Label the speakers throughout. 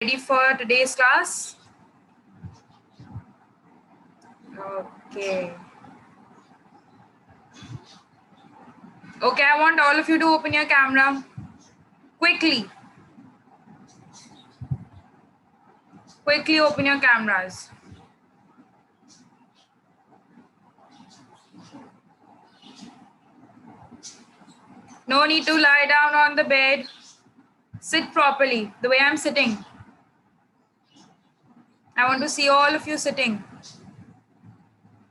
Speaker 1: Ready for today's class? Okay. Okay, I want all of you to open your camera quickly. Quickly open your cameras. No need to lie down on the bed. Sit properly, the way I'm sitting. I want to see all of you sitting.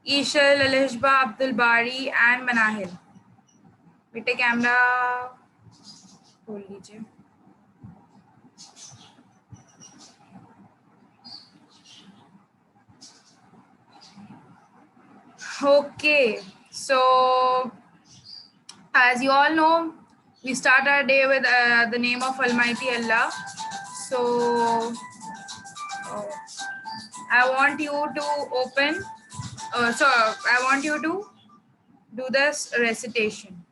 Speaker 1: Ishal, Alishba, Abdul Bari, and Manahil. बेटे camera खोल लीजिए. Okay, so as you all know, we start our day with the name of Almighty Allah. So I want you to open, I want you to do this recitation.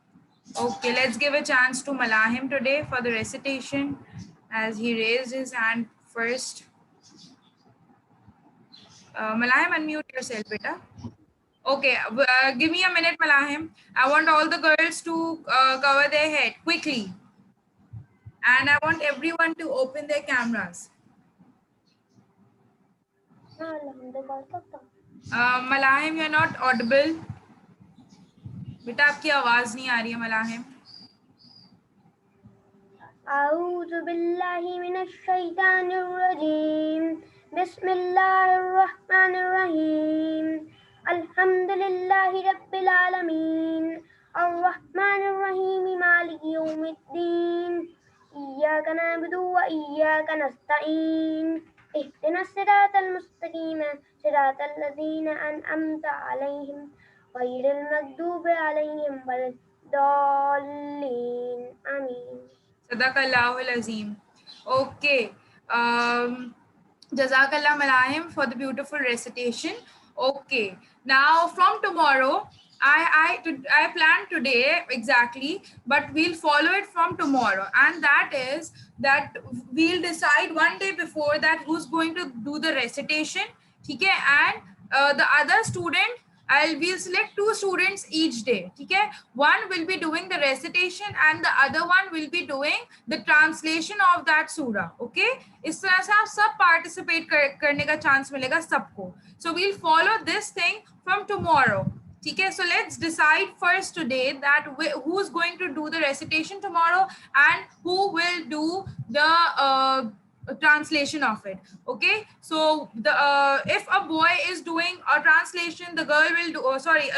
Speaker 1: Okay, let's give a chance to Malahim today for the recitation as he raised his hand first. Malahim, unmute yourself, beta. Okay, give me a minute, Malahim. I want all the girls to cover their head quickly. And I want everyone to open their cameras. Malahim, you're not audible. बेटा आपकी आवाज नहीं आ रही है मलाहिम.
Speaker 2: أعوذ بالله من الشيطان الرجيم بسم الله الرحمن الرحيم الحمد لله رب العالمين الرحمن الرحيم مالك يوم الدين إياك نعبد وإياك نستعين اهدنا الصراط المستقيم صراط الذين أنعمت عليهم غير المغضوب عليهم ولا الضالين آمين.
Speaker 1: Sadaqallahul Azim. Okay. Jazakallah Malahim for the beautiful recitation. Okay. Now from tomorrow, I planned today exactly, but we'll follow it from tomorrow. And that is that we'll decide one day before that who's going to do the recitation. Okay? And the other student, we'll select 2 students each day. Okay? One will be doing the recitation and the other one will be doing the translation of that surah. Okay? इस तरह से आप सब participate करने का chance मिलेगा सबको. So we'll follow this thing from tomorrow. Okay, so let's decide first today that who's going to do the recitation tomorrow and who will do the translation of it. Okay, so the if a boy is doing a translation, the girl will do,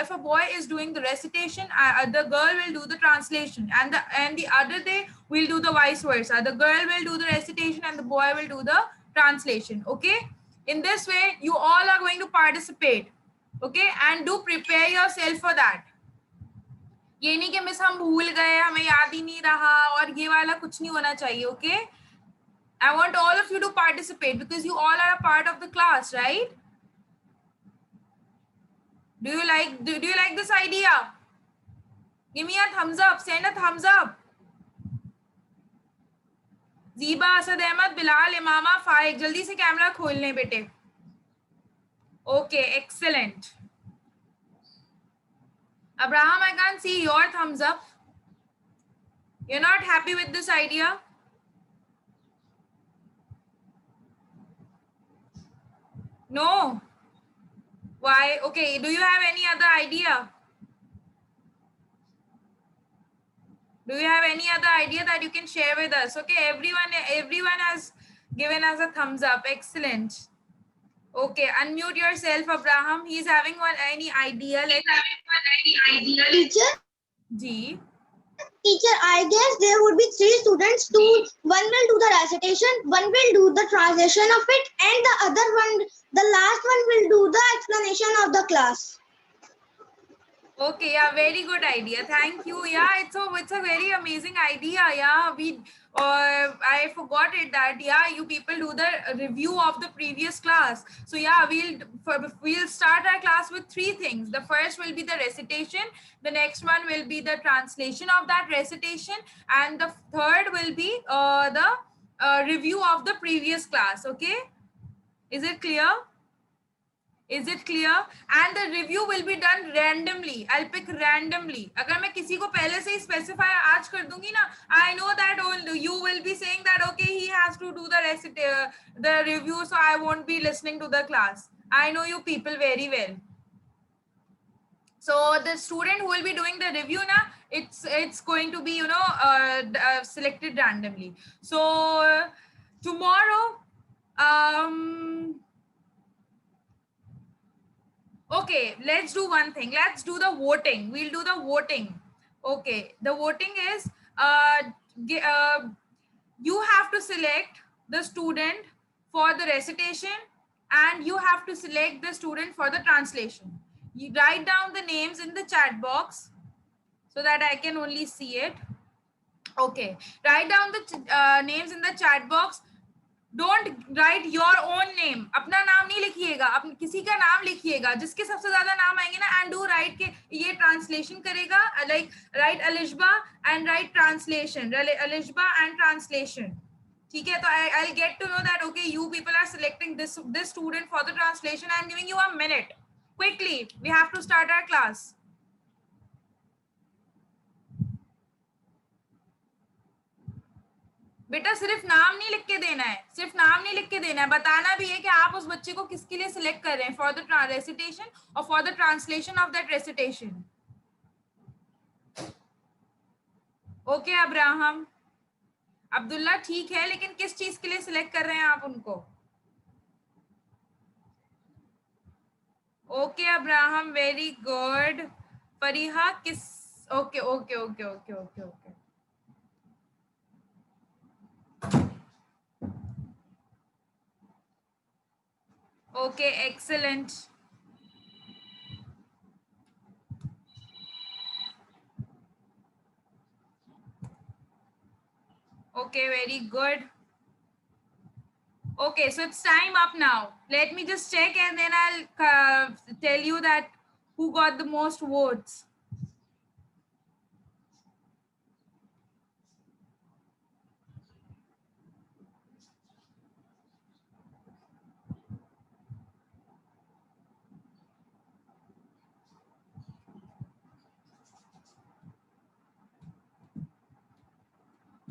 Speaker 1: if a boy is doing the recitation, the girl will do the translation, and the other day we'll do the vice versa. The girl will do the recitation and the boy will do the translation. Okay, in this way you all are going to participate. Okay, and do prepare yourself for that. ये नहीं कि miss हम भूल गए, हमें याद ही नहीं रहा, और ये वाला कुछ नहीं होना चाहिए. Okay, I want all of you to participate because you all are a part of the class, right? Do you like this idea? Give me a thumbs up. Send a thumbs up. Ziba, Asad Ahmed, Bilal, Imama, Faik. जल्दी से camera खोल लें बेटे. Okay, excellent. Abraham, I can't see your thumbs up. You're not happy with this idea? No. Why? Okay, do you have any other idea? Do you have any other idea that you can share with us? Okay, everyone has given us a thumbs up. Excellent. Okay, unmute yourself, Abraham. He's having any idea.
Speaker 3: Teacher?
Speaker 1: Ji.
Speaker 3: Teacher, I guess there would be 3 students. One will do the recitation, one will do the translation of it, and the other one, the last one will do the explanation of the class.
Speaker 1: Okay, yeah, very good idea. Thank you. Yeah, it's a very amazing idea. Yeah, I forgot it that you people do the review of the previous class. So yeah, we'll start our class with 3 things. The first will be the recitation. The next one will be the translation of that recitation, and the third will be the review of the previous class. Okay, is it clear? Is it clear? And the review will be done randomly. I'll pick randomly. अगर मैं किसी को पहले से ही specify आज कर दूंगी ना, I know that you will be saying that okay, he has to do the review, so I won't be listening to the class. I know you people very well. So the student who will be doing the review na, it's going to be selected randomly. So tomorrow, okay, let's do one thing. Let's do the voting. We'll do the voting. Okay, the voting is you have to select the student for the recitation and you have to select the student for the translation. You write down the names in the chat box so that I can only see it. Okay, write down the names in the chat box. Don't write your own name. अपना नाम नहीं लिखिएगा, किसी का नाम लिखिएगा जिसके सबसे ज्यादा नाम आएंगे ना, and do write के ये translation करेगा, like write Alishba and write translation, Alishba and translation. ठीक है, तो I'll get to know that okay, you people are selecting this student for the translation. I'm giving you a minute. Quickly, we have to start our class. बेटा सिर्फ नाम नहीं लिख के देना है, सिर्फ नाम नहीं लिख के देना है, बताना भी है कि आप उस बच्चे को किसके लिए सिलेक्ट कर रहे हैं, फॉर द रेसिटेशन और for the translation of that recitation. Okay Abraham, Abdullah ठीक है, लेकिन किस चीज के लिए सिलेक्ट कर रहे हैं आप उनको? Okay Abraham, very good. Fariha किस? Okay okay okay okay okay okay. Okay, excellent. Okay, very good. Okay, so it's time up now. Let me just check and then I'll tell you that who got the most votes.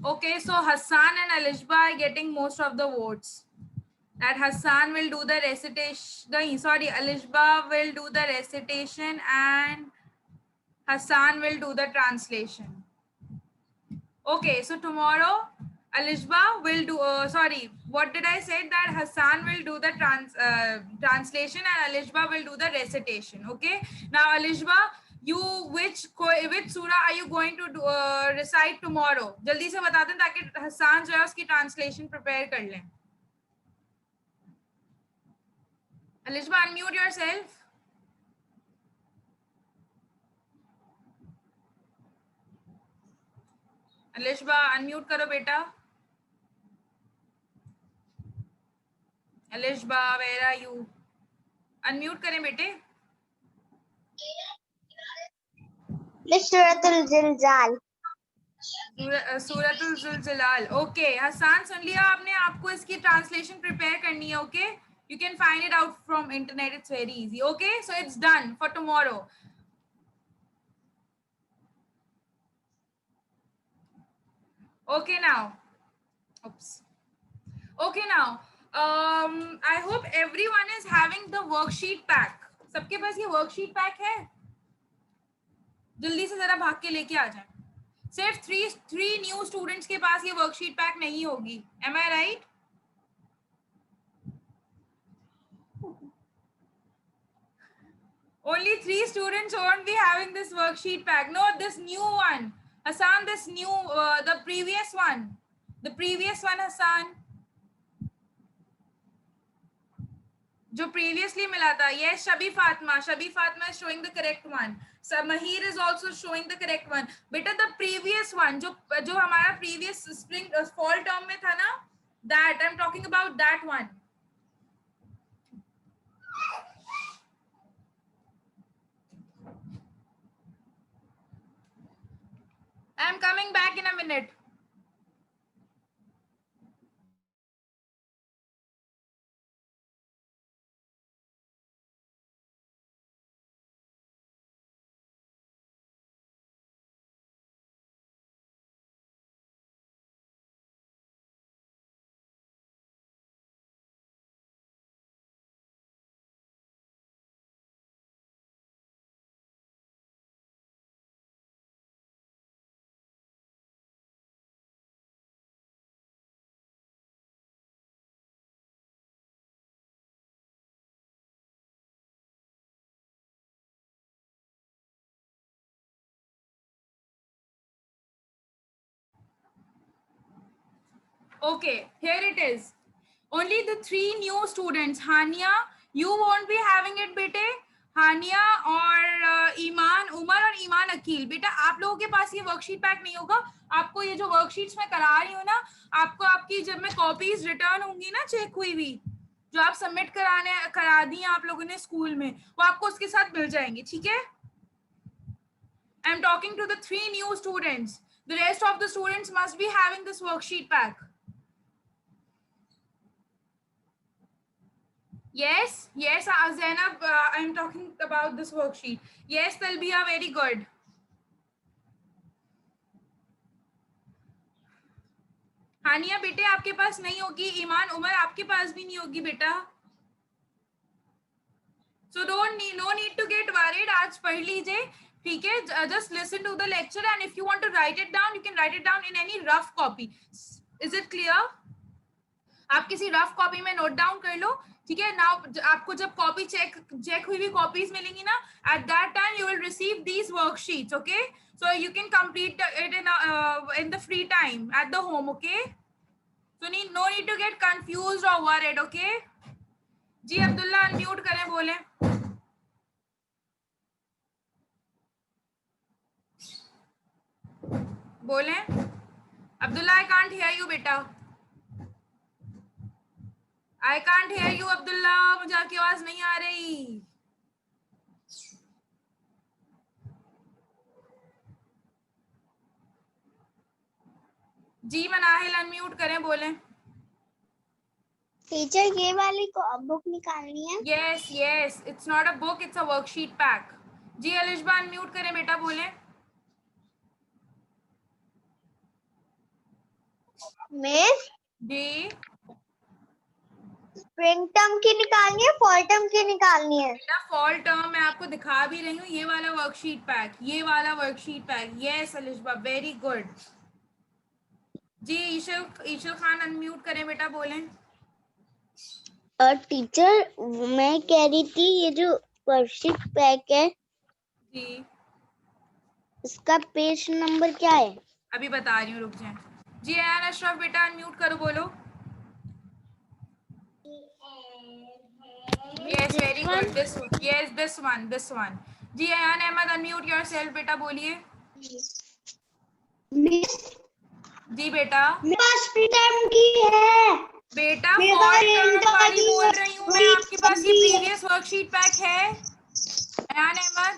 Speaker 1: Okay, so Hassan and Alishba are getting most of the votes. That Hassan will do the recitation. Sorry, Alishba will do the recitation and Hassan will do the translation. Okay, so tomorrow Alishba will do, sorry, what did I say? That Hassan will do the translation and Alishba will do the recitation. Okay, now Alishba, you which surah are you going to do, recite tomorrow? जल्दी से बता दें ताकि हसान जो है उसकी translation prepare कर लें. Alishba, unmute yourself. Alishba, unmute करो बेटा. Alishba, where are you? Unmute करें बेटे.
Speaker 2: Suratul Zilzal.
Speaker 1: सूरतुल ज़ुलज़लाल. ओके हसान, सुन लिया आपने? आपको इसकी ट्रांसलेशन प्रिपेयर करनी है. Okay, you can find it out from internet, it's very easy. Okay, so it's done for tomorrow. Okay now, oops. Okay now, I hope everyone is having the worksheet pack. सबके पास ये worksheet pack है? जल्दी से जरा भाग के लेके आ जाए. सिर्फ three new students के पास ये worksheet pack नहीं होगी. Am I right? Only 3 students won't be having this worksheet pack. No, this new one. Hassan, this new, the previous one. The previous one, Hassan. जो previously मिला था. Yes, Shabi Fatma. Shabi Fatma is showing the correct one. So Mahir is also showing the correct one. Beta, the previous one, जो हमारा previous spring fall term में था ना, that I'm talking about that one. I'm coming back in a minute. Okay, here it is. Only the 3 new students. Hania, you won't be having it, bete. हानिया और ईमान, उमर और ईमान अकील, बेटा आप लोगों के पास ये वर्कशीट पैक नहीं होगा. आपको ये जो वर्कशीट्स मैं करा रही हूँ ना, आपको आपकी जब मैं कॉपीज रिटर्न होंगी ना चेक हुई हुई, जो आप सबमिट करा दी हैं आप लोगों ने स्कूल में, वो आपको उसके साथ मिल जाएंगे. ठीक है. I am talking to the 3 new students. The rest of the students must be having this worksheet pack. Yes, yes, Zainab, I'm talking about this worksheet. Yes, Talbiya, very good. हानिया बेटे आपके पास नहीं होगी, ईमान उमर आपके पास भी नहीं होगी बेटा. So no need to get worried. आज पढ़ लीजिए, ठीक है. Just listen to the lecture and if you want to write it down, you can write it down in any rough copy. Is it clear? आप किसी rough copy में note down कर लो. ठीक है. नाउ आपको जब कॉपी चेक हुई copies मिलेंगी ना, at that time you will receive these worksheets. Okay, so you can complete it in the free time at the home. Okay, so no need to get confused और worried. Okay जी. Abdullah unmute करें, बोले. बोले Abdullah. I can't hear you बेटा. I can't hear you Abdullah, मुझे आपकी आवाज नहीं आ रही. जी मनाहिल अनम्यूट करें, बोले.
Speaker 3: टीचर ये वाली बुक निकालनी है.
Speaker 1: Yes yes, it's not a book, it's a worksheet pack. जी अलिशबा अनम्यूट करें बेटा, बोले.
Speaker 3: मिस
Speaker 1: जी
Speaker 3: स्प्रिंग टर्म की निकालनी है, फॉल टर्म की निकालनी है.
Speaker 1: बेटा फॉल टर्म मैं आपको दिखा भी रही हूँ, ये वाला वर्कशीट पैक, ये वाला worksheet pack. Yes Alishba, very good. जी ईशल खान अनम्यूट करें बेटा, बोले.
Speaker 3: और टीचर मैं कह रही थी ये जो वर्कशीट पैक है
Speaker 1: जी
Speaker 3: इसका पेज नंबर क्या है?
Speaker 1: अभी बता रही हूँ, रुक जाए. जी अयान अशरफ बेटा अनम्यूट करो, बोलो. Yes, very good. This one. जी अयान अहमद अनम्यूट योरसेल्फ बेटा, बोलिए.
Speaker 3: मिस
Speaker 1: जी बेटा.
Speaker 3: मेरे पास फ्री टाइम की है.
Speaker 1: बेटा
Speaker 3: मेरे
Speaker 1: फॉल
Speaker 3: पास
Speaker 1: टर्म
Speaker 3: रेंज
Speaker 1: वाली
Speaker 3: की
Speaker 1: बोल
Speaker 3: है,
Speaker 1: रही हूँ मैं.
Speaker 3: थोड़ी
Speaker 1: आपके पास ये
Speaker 3: छोटी है.
Speaker 1: प्रीवियस वर्कशीट पैक है अयान अहमद?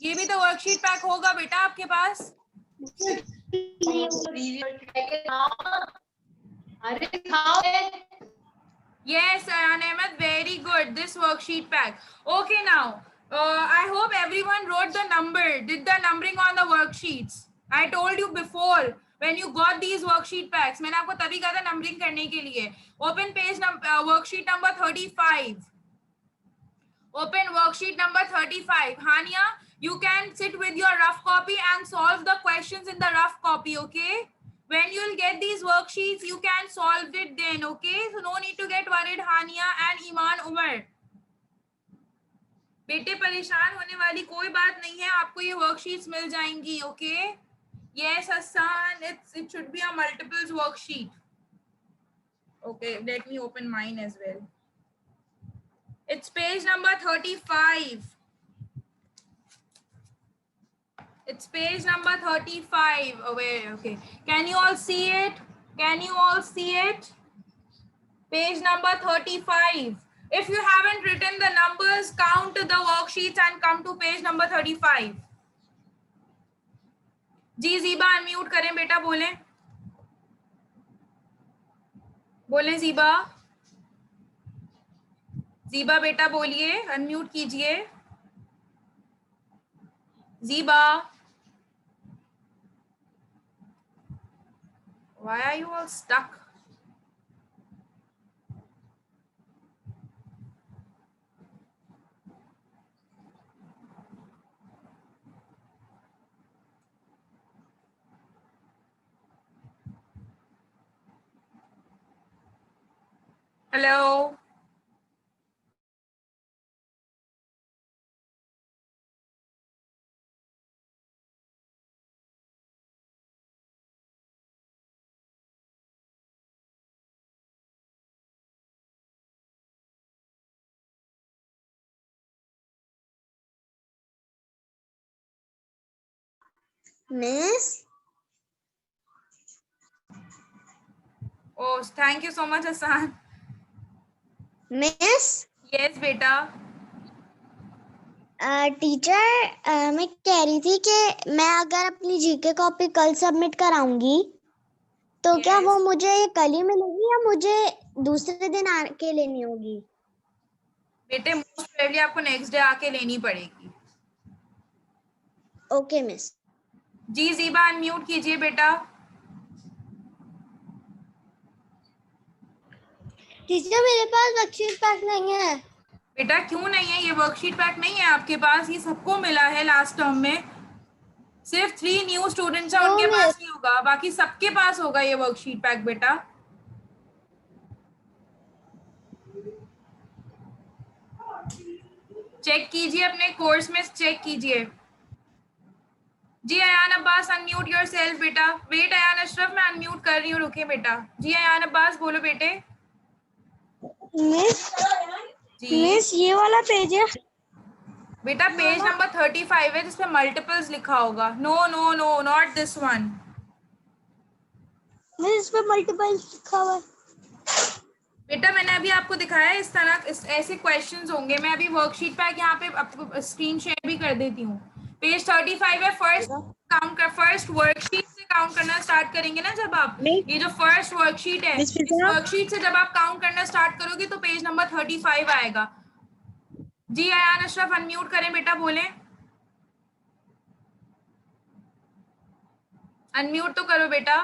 Speaker 1: ये भी तो वर्कशीट पैक होगा बेटा आपके पास. Yes, Ayan Ahmed, very good. This worksheet pack. Okay, now, I hope everyone wrote the number, did the numbering on the worksheets. I told you before, when you got these worksheet packs, मैंने आपको तभी कहा था numbering करने के लिए. Open page worksheet number 35. Open worksheet number 35. Hania, you can sit with your rough copy and solve the questions in the rough copy, okay? When you'll get these worksheets, you can solve it then, okay? So no need to get worried, Hania and Iman Umar. बेटे परेशान होने वाली कोई बात नहीं है, आपको ये वर्कशीट्स मिल जाएंगी, okay? Yes, Hassan, it should be a multiples worksheet. Okay, let me open mine as well. It's page number 35. It's page number 35. Oh, wait, okay. Can you all see it? Can you all see it? Page number 35. If you haven't written the numbers, count the worksheets and come to page number 35. जी Ziba unmute करें बेटा, बोले. बोले जीबा. जीबा बेटा बोलिए, unmute कीजिए. जीबा. Why are you all stuck? Hello?
Speaker 3: Miss,
Speaker 1: Oh, thank you so much, Hassan.
Speaker 3: Miss,
Speaker 1: Yes, बेटा.
Speaker 3: Teacher मैं कह रही थी कि मैं अगर अपनी जीके कॉपी कल सबमिट कराऊंगी तो क्या
Speaker 1: Yes.
Speaker 3: वो मुझे कल ही मिलेगी या मुझे दूसरे दिन आके लेनी होगी?
Speaker 1: बेटे मोस्ट प्रोबेबली आपको नेक्स्ट डे आके लेनी पड़ेगी.
Speaker 3: Okay miss.
Speaker 1: जी ज़ीबा अनम्यूट कीजिए बेटा.
Speaker 3: टीचर मेरे पास वर्कशीट पैक नहीं है.
Speaker 1: बेटा क्यों नहीं है? ये वर्कशीट पैक नहीं है आपके पास? ये सबको मिला है लास्ट टर्म में. सिर्फ 3 न्यू स्टूडेंट्स हैं, उनके पास नहीं होगा, बाकी सबके पास होगा ये वर्कशीट पैक बेटा. चेक कीजिए अपने कोर्स में, चेक कीजिए. जी अयान अब्बास अनम्यूट योरसेल्फ बेटा. वेट अयान अशरफ, मैं अनम्यूट कर रही हूँ, रुके बेटा. जी अयान अब्बास बोलो बेटे.
Speaker 3: मिस,
Speaker 1: जी
Speaker 3: मिस ये वाला पेज है.
Speaker 1: बेटा पेज नंबर 35 है जिसमें मल्टीपल्स लिखा होगा. No no no, not this one.
Speaker 3: Miss इस पे मल्टीपल लिखा हुआ है.
Speaker 1: बेटा मैंने अभी आपको दिखाया है इस तरह ऐसे क्वेश्चंस होंगे. मैं अभी वर्कशीट पैक यहाँ पे आपको स्क्रीन शेयर भी कर देती हूँ. पेज 35 है. फर्स्ट वर्कशीट से काउंट करना स्टार्ट करेंगे ना जब आप, ये जो फर्स्ट वर्कशीट है, इस वर्कशीट से जब आप काउंट करना स्टार्ट करोगे तो पेज नंबर 35 आएगा. जी अयान अशरफ अनम्यूट करें बेटा, बोलें. अनम्यूट तो करो बेटा.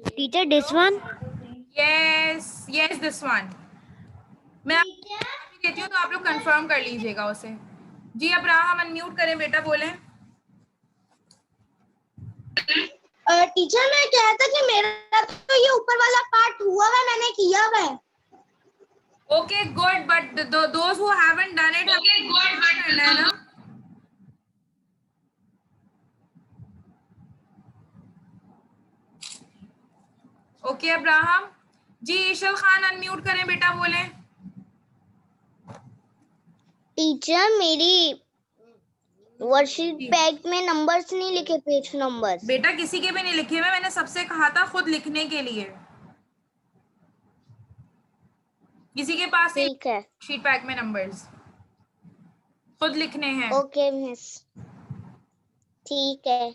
Speaker 3: Teacher this one.
Speaker 1: Yes yes this one. मैं आपको देती हूँ तो आप लोग कंफर्म कर लीजिएगा उसे. जी अब्राहम अनम्यूट करें बेटा, बोलें.
Speaker 3: टीचर मैं कह रहा था कि मेरा तो ये ऊपर वाला पार्ट हुआ है, मैंने किया हुआ है.
Speaker 1: Okay, good. But those who haven't done it, okay, good. But करना है ना. Okay, Abraham. जी ईशल खान अनम्यूट करें बेटा, बोलें.
Speaker 3: टीचर मेरी वर्कशीट पैक में नंबर्स नहीं लिखे, पेज नंबर्स.
Speaker 1: बेटा किसी के भी नहीं लिखे हुए, मैंने सबसे कहा था खुद लिखने के लिए. किसी के पास नहीं
Speaker 3: ठीक है.
Speaker 1: शीट पैक में नंबर्स, खुद लिखने हैं.
Speaker 3: Okay miss. ठीक है.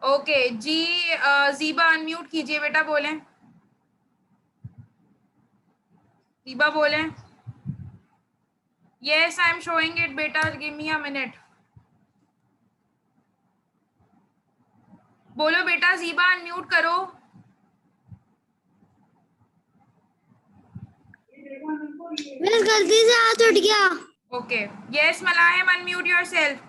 Speaker 1: ओके जी ज़ीबा अनम्यूट कीजिए बेटा, बोलें. ज़ीबा बोलें. Yes, I am showing it बेटा, give me a minute. बोलो बेटा, ज़ीबा अनम्यूट करो.
Speaker 3: मिस गलती से हाथ उठ गया.
Speaker 1: Okay. Yes, Malayam, unmute yourself.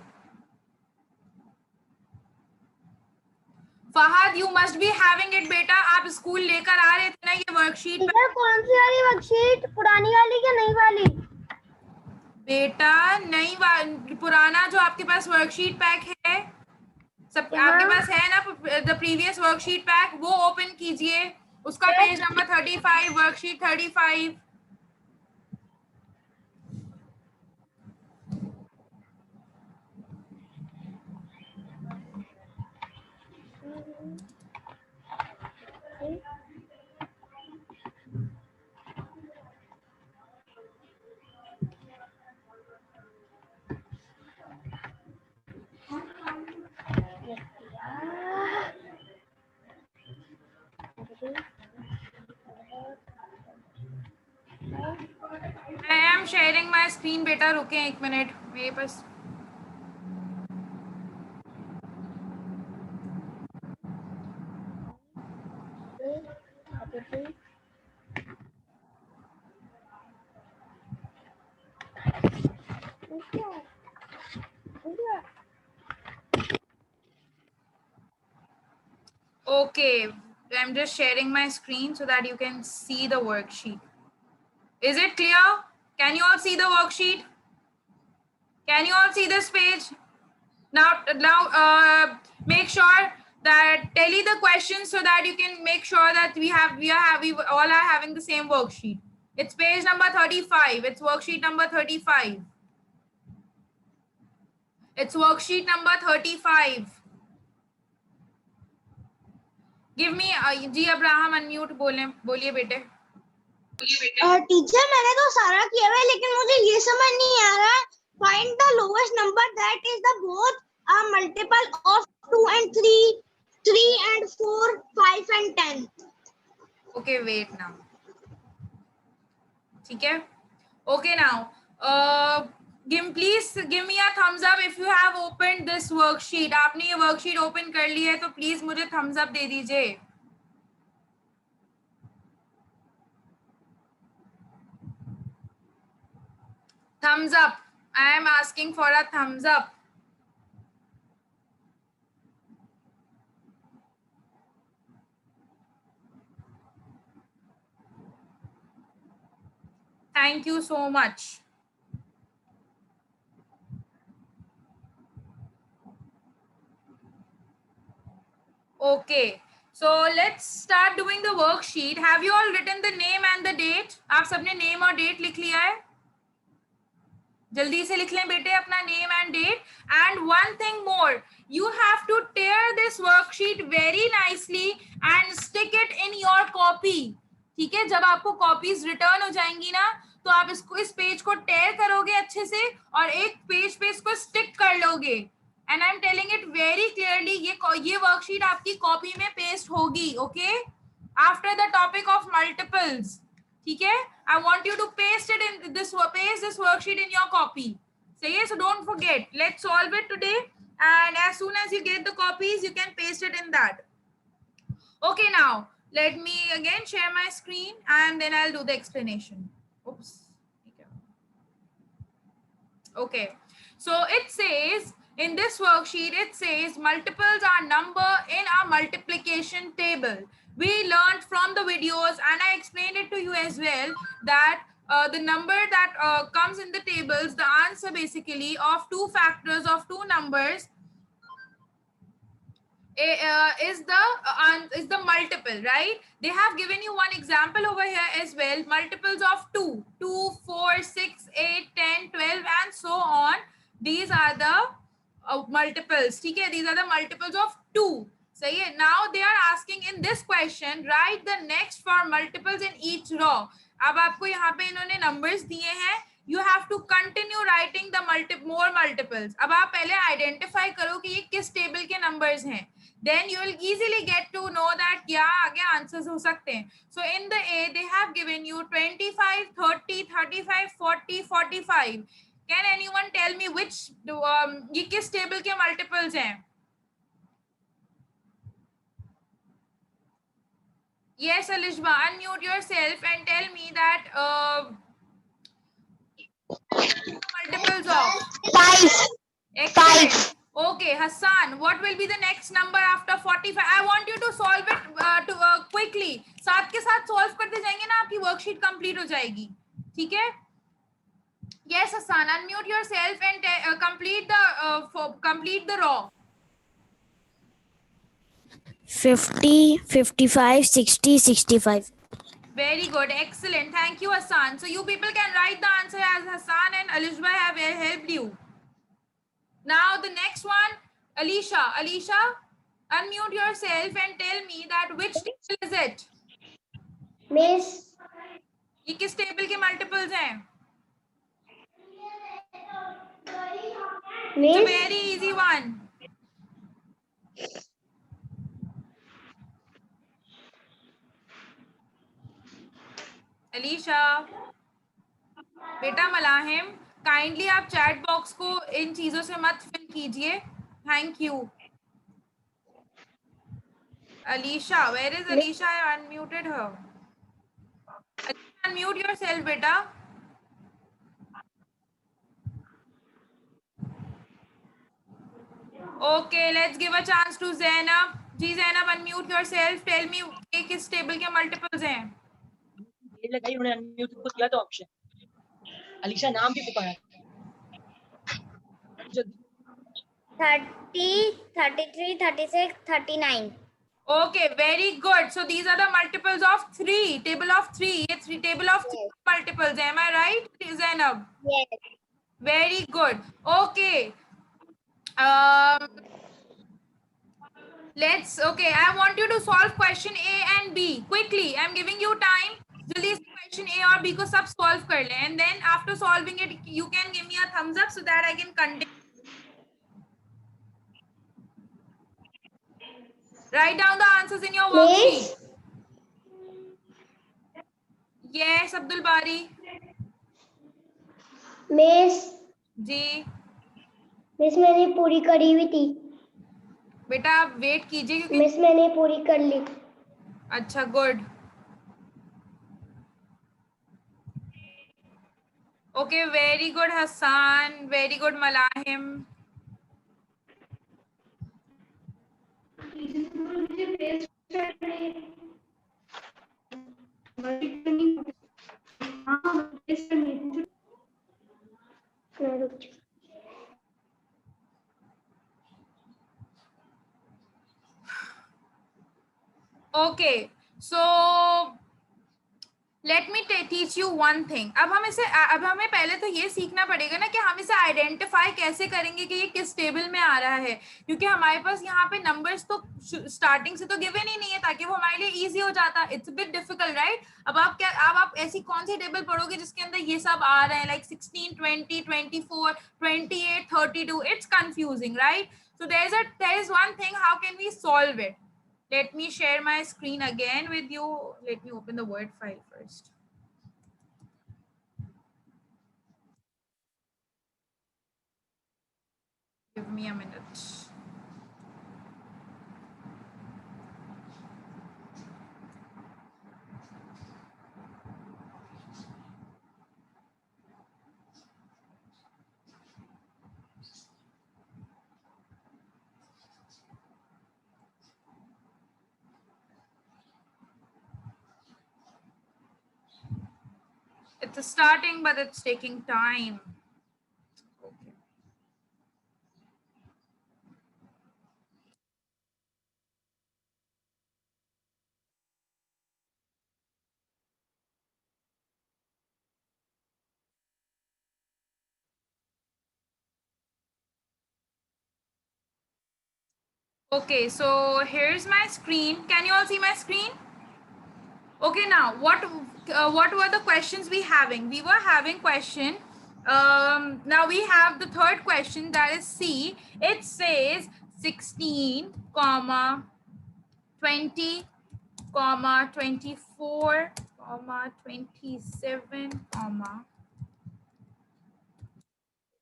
Speaker 1: Fahad, you must be having it बेटा. आप स्कूल लेकर आ रहे थे ना ये वर्कशीट.
Speaker 2: टीचर कौन सी वाली वर्कशीट, पुरानी वाली या नई वाली?
Speaker 1: बेटा नई पुराना जो आपके पास वर्कशीट पैक है, सब आपके पास है ना, द प्रीवियस वर्कशीट पैक, वो ओपन कीजिए. उसका page number 35, worksheet 35. I am sharing my screen बेटा, रुकें एक मिनट मेरे पास. Okay, I'm just sharing my screen so that you can see the worksheet. Is it clear? Can you all see the worksheet? Can you all see this page? Now make sure that tally the questions so that you can make sure that we all are having the same worksheet. It's page number 35. It's worksheet number 35. It's worksheet number 35. Give me ji Abraham unmute बोलिए बेटे.
Speaker 3: Teacher मैंने तो सारा किया हुआ है लेकिन मुझे ये समझ नहीं आ रहा. Find the lowest number that is the both a multiple of 2 and 3, 3 and 4, 5 and 10.
Speaker 1: Okay, wait now. ठीक है. Okay now. Please give me a thumbs up if you have opened this worksheet. आपने ये worksheet open कर ली है तो please मुझे thumbs up दे दीजिए. Thumbs up. I am asking for a thumbs up. Thank you so much. Okay, so let's start doing the worksheet. Have you all written the name and the date? आप सबने name और date लिख लिया है? जल्दी से लिख लें बेटे अपना name and date. And one thing more, you have to tear this worksheet very nicely and stick it in your copy. ठीक है, जब आपको copies return हो जाएंगी ना, तो आप इसको इस पेज को tear करोगे अच्छे से और एक पेज पे इसको stick कर लोगे. And I'm telling it very clearly, ये worksheet आपकी copy में paste होगी, okay? After the topic of multiples. ठीक है, I want you to paste this worksheet in your copy. So don't forget. Let's solve it today, and as soon as you get the copies, you can paste it in that. Okay, now let me again share my screen, and then I'll do the explanation. Oops. Okay, so it says in this worksheet, it says multiples are number in a multiplication table. We learned from the videos and I explained it to you as well that the number that comes in the tables, the answer basically of two factors of two numbers is the multiple, right? They have given you one example over here as well. Multiples of 2, 2, 4, 6, 8, 10, 12 and so on. These are the multiples. Okay? These are the multiples of 2. So yeah, now they are asking in this question, write the next for multiples in each row. अब आपको यहाँ पे इन्होंने numbers दिए हैं. You have to continue writing the more multiples. अब आप पहले identify करो कि ये किस table के numbers हैं. Then you will easily get to know that क्या आगे answers हो सकते हैं. So in the A, they have given you 25, 30, 35, 40, 45. Can anyone tell me which ये किस table के multiples हैं? Yes, Alishba, unmute yourself and tell me that multiples of
Speaker 2: 5.
Speaker 1: Excellent.
Speaker 2: 5.
Speaker 1: Okay, Hassan, what will be the next number after 45? I want you to solve it quickly. साथ के साथ solve करते जाएंगे ना आपकी worksheet complete हो जाएगी. ठीक है? Yes, Hassan, unmute yourself and complete the row.
Speaker 4: 50, 55, 60, 65.
Speaker 1: Very good. Excellent. Thank you, Hassan. So you people can write the answer as Hassan and Alishba have helped you. Now the next one, Alicia. Alicia, unmute yourself and tell me that which table is it?
Speaker 2: Miss.
Speaker 1: ये किस table के multiples हैं? It's a very easy one. Alicia, बेटा मलाहिम, kindly आप chat box को इन चीजों से मत फिल कीजिए. Thank you. Alicia, where is Alicia? I unmuted her. Unmute yourself, beta. Okay, let's give a chance to Zainab. जी Zainab, unmute yourself. Tell me किस table के multiples हैं?
Speaker 5: ये लगाई उन्होंने अनम्यूट को दिया तो ऑप्शन. अलीशा नाम भी पुकारा.
Speaker 2: 30, 33, 36, 39.
Speaker 1: Okay, very good. So these are the multiples of 3. Table of 3. It's table of 3 multiples. Am I right, Zainab?
Speaker 2: Yes.
Speaker 1: Very good. Okay. Let's, okay, I want you to solve question A and B quickly. I'm giving you time. जल्दी से question A और B को सब solve कर लें, and then after solving it, you can give me a thumbs up so that I can continue. Write down the answers in your worksheet. Yes, Abdul Bari.
Speaker 2: Miss
Speaker 1: जी
Speaker 2: miss मैंने पूरी करी हुई थी
Speaker 1: बेटा आप वेट कीजिए क्योंकि
Speaker 2: मिस मैंने पूरी कर ली
Speaker 1: अच्छा good okay very good Hasan very good Malahim okay so let me teach you one thing. अब हमें पहले तो ये सीखना पड़ेगा ना कि हम इसे आइडेंटिफाई कैसे करेंगे कि ये किस टेबल में आ रहा है, क्योंकि हमारे पास यहाँ पे नंबर्स तो स्टार्टिंग से तो गिवन ही नहीं है ताकि वो हमारे लिए इजी हो जाता. It's bit difficult right. अब आप ऐसी कौन सी टेबल पढ़ोगे जिसके अंदर ये सब आ रहे हैं like 16, 20, 24, 28, 32. It's confusing right. So there is one thing, how can we solve it? Let me share my screen again with you. Let me open the Word file first. Give me a minute. It's starting, but it's taking time. Okay. Okay, so here's my screen. Can you all see my screen? Okay, now what were the questions we having? We were having question. Now we have the third question, that is C. It says 16, comma 20, comma 24, comma 27, comma.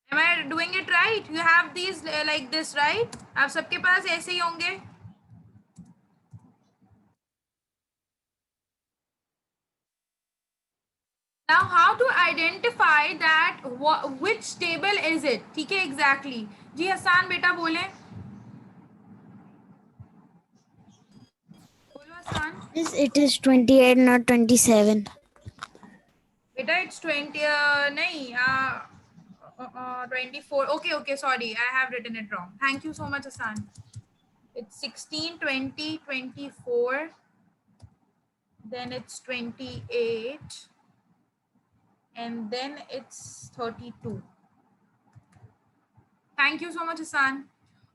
Speaker 1: Am I doing it right? You have these like this, right? आप सबके पास ऐसे ही होंगे. Now how to identify that which table is it? ठीक है exactly. जी हसान बेटा बोले. बोलो Hasan.
Speaker 4: It is 28, not 27.
Speaker 1: बेटा it's 20 नहीं 24. Okay, sorry, I have written it wrong. Thank you so much Hasan. It's 16, 20, 24, then it's 28, and then it's 32. Thank you so much Hasan.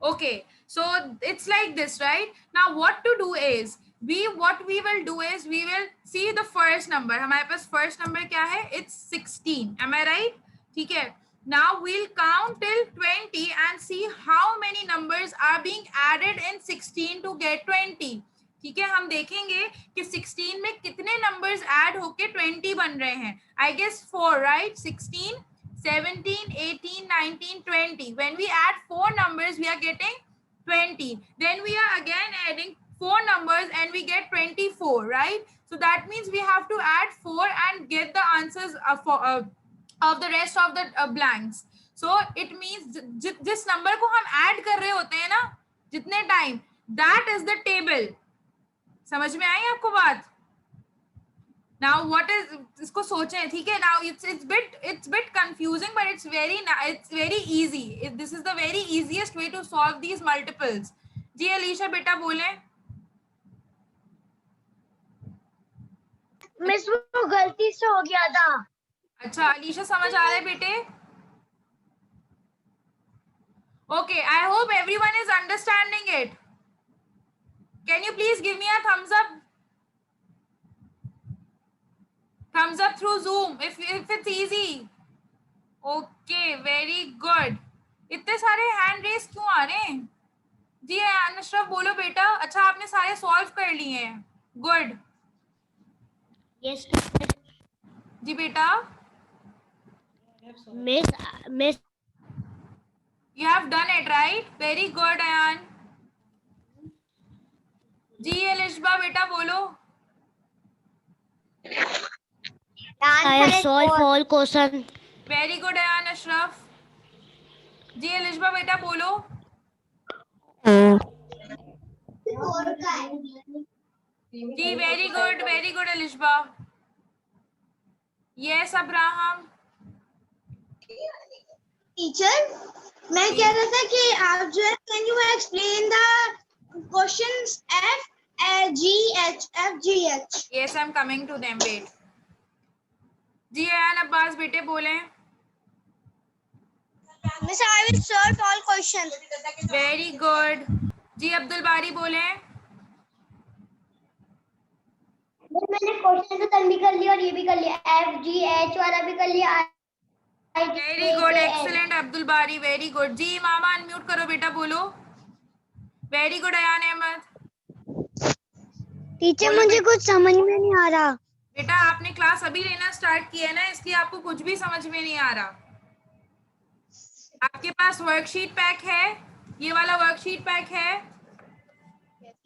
Speaker 1: Okay, so it's like this, right? Now what to do is we will see the first number. हमारे पास first number क्या है? It's 16. Am I right? ठीक है. Now we'll count till 20 and see how many numbers are being added in 16 to get 20. ठीक है, हम देखेंगे कि 16 में कितने numbers add होके 20 बन रहे हैं. I guess 4, right? 16, 17, 18, 19, 20. When we add 4 numbers, we are getting 20. Then we are again adding 4 numbers and we get 24, right? So that means we have to add 4 and get the answers of the rest of the blanks. So it means जिस number को हम add कर रहे होते हैं ना जितने time, that is the table. समझ में आई आपको बात? Now what is इसको सोचें, ठीक है? Now it's bit confusing, but it's very easy. This is the very easiest way to solve these multiples. जी अलीशा बेटा बोले.
Speaker 2: मिस वो गलती से हो गया था
Speaker 1: अच्छा अलीशा समझ आ रहा है बेटे? Okay, I hope everyone is understanding it. Can you please give me a thumbs up? Thumbs up through Zoom if it's easy. Okay, very good. इतने सारे हैंड रेस क्यों आ रहे हैं? जी अनशरफ बोलो बेटा. अच्छा आपने सारे सॉल्व कर लिए हैं. गुड.
Speaker 2: Yes,
Speaker 1: जी बेटा.
Speaker 2: Miss.
Speaker 1: You have done it, right? Very good, Ayan. जी एलिशबा बेटा बोलो.
Speaker 2: I have solved all question.
Speaker 1: Very good, Ayan Ashraf. जी एलिशबा बेटा बोलो. जी very good Elisheba. Yes, Abraham.
Speaker 3: Teacher मैं कह रहा था कि आप जो है can you explain the questions F G H F G H.
Speaker 1: Yes, I'm coming to them. Wait. जी अयान अब्बास बेटे बोले.
Speaker 3: Miss, I will solve all questions.
Speaker 1: Very good. जी अब्दुल बारी बोले.
Speaker 2: मैंने क्वेश्चन तो तन भी कर लिया और ये भी कर लिया. FGH वाला भी कर लिया.
Speaker 1: Very good excellent Abdul Bari. Very good. जी मामा अनम्यूट करो बेटा बोलो. Very good Ayan Ahmed.
Speaker 2: Teacher मुझे कुछ समझ में नहीं आ रहा.
Speaker 1: बेटा आपने क्लास अभी लेना स्टार्ट किया है ना, इसलिए आपको कुछ भी समझ में नहीं आ रहा. आपके पास वर्कशीट पैक है. ये वाला वर्कशीट पैक है.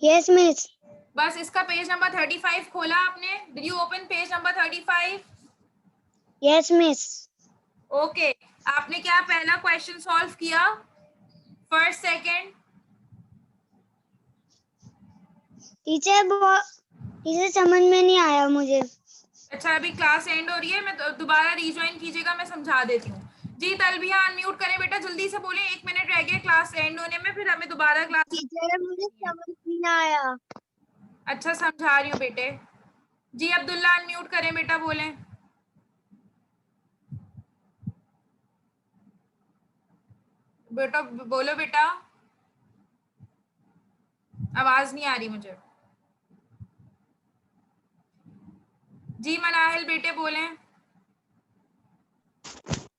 Speaker 2: Yes miss.
Speaker 1: बस इसका पेज नंबर 35 खोला आपने. Did you open page number 35?
Speaker 2: Yes miss.
Speaker 1: Okay. आपने क्या पहला क्वेश्चन सॉल्व किया? First second?
Speaker 2: टीचर समझ में नहीं आया मुझे.
Speaker 1: अच्छा अभी क्लास एंड हो रही है, मैं दोबारा रीज्वाइन कीजिएगा, मैं समझा देती हूँ. जी तलबिया अनम्यूट करें बेटा, जल्दी से बोलें. 1 मिनट रह गया क्लास एंड होने में, फिर हमें दोबारा क्लास.
Speaker 2: टीचर मुझे समझ नहीं आया.
Speaker 1: अच्छा समझा रही हूँ बेटे. जी अब्दुल्ला अनम्यूट करें बेटा, बोलें. बेटा बोलो बेटा. आवाज नहीं आ रही मुझे. जी मनाहिल बेटे बोलें.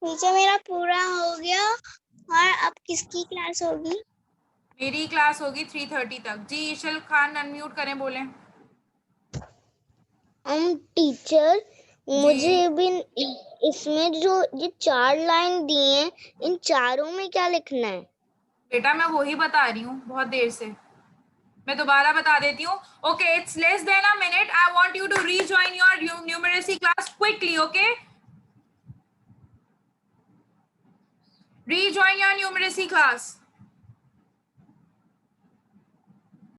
Speaker 2: टीचर मेरा पूरा हो गया और अब किसकी क्लास होगी?
Speaker 1: मेरी क्लास होगी 3:30 तक. जी ईशल खान अनम्यूट करें, बोलें.
Speaker 2: टीचर मुझे भी इसमें जो ये 4 लाइन दिए हैं, इन चारों में क्या लिखना है?
Speaker 1: बेटा मैं वही बता रही हूँ बहुत देर से. मैं दोबारा बता देती हूँ. Okay it's less than a minute. I want you to rejoin your numeracy class quickly. Okay rejoin your numeracy class.